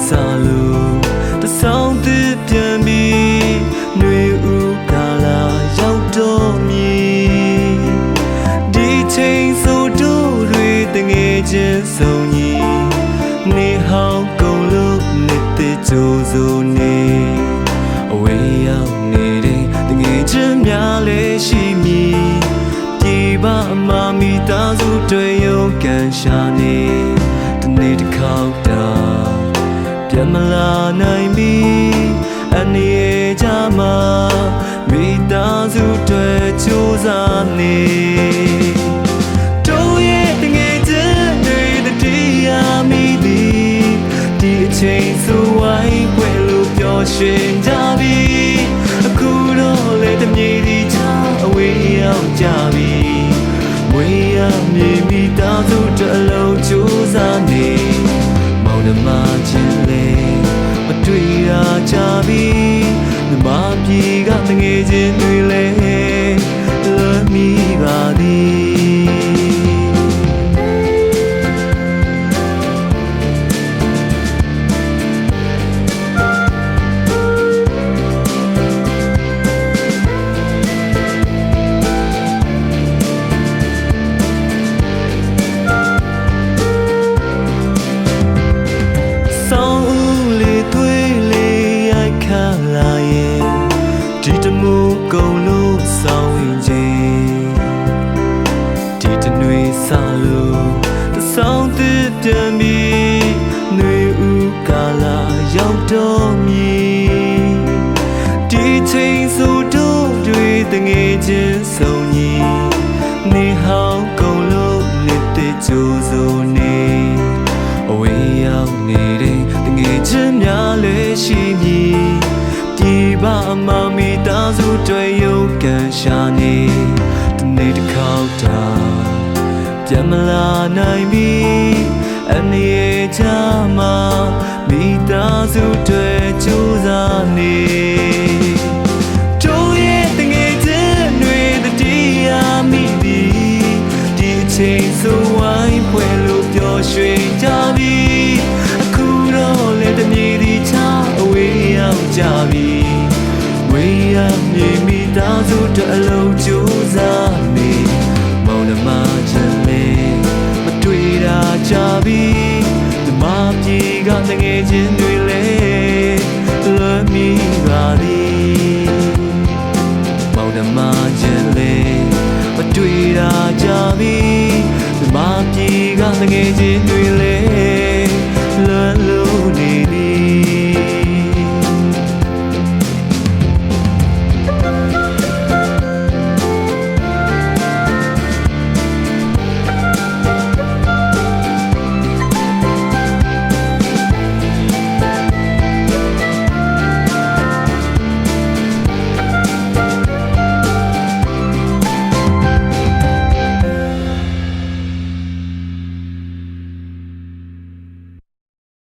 Salu, the sound that can be new Gala Yauto me. Detain so do reading agents so ye. Ni how go look knit the Jozo ne. Away out needing the agent Yale she me. Diba Mami Dazu to you can shine. The need to count down. Yamala naimi ani jama mita zu twe chuzani do ye tinge je de dia mi di chain so wai pwe lo pyo shin ja bi aku lo le de myi di cha awe yaw ja bi mwe ya myi mita zu twe lo chuzani mau de ma chin leတွေ့ရကြပြီမြမပြေကတငယ်ချင်းတွေလဲလွတ်မိပါသည်ကုန်လို့ဆောင်ရင်ချင်းဒီတနွေစာလို့တဆောင်သစ်ပြန်ပြီးနှွေဦးကာလာရောက်တော့မည်ဒီချိန်ဆိုတို့တွေတငယ်ချင်းဆုံးညီနေဟောင်းကုန်လို့နေတဲ့ကြိုးစုံနေအဝေးရောက်နေတဲ့တငယ်ချင်းများလည်းရှိမည်ဒီဘာမှမိသားစုတွေရုပ်ကန်ရှာနေတနေ့တစ်ခေါက်တာပြန်မလာနိုင်ပြီအနေချာမှာမိသားစုတွေကြိုးစားနေတို့ရဲ့တငယ်ချင်းတွေတရားမိပြီဒီချိန်ဆိုဝိုင်းပွဲလို့ပျော်ရွှင်ကြပြီအခုတော့လေတမြေဒီချအဝေးရောက်ကြပြီဝေးရမြေမိသားစုတအလုံးကြိုးစားနေမောင်နှမချင်လေမတွေ့တာကြပြီဒီမပြေကတငယ်ချင်းတွေလဲလွတ်မိပါသည်မောင်နှမချင်လေမတွေ့တာကြပြီဒီမပြေကတငယ်ချင်းတွေ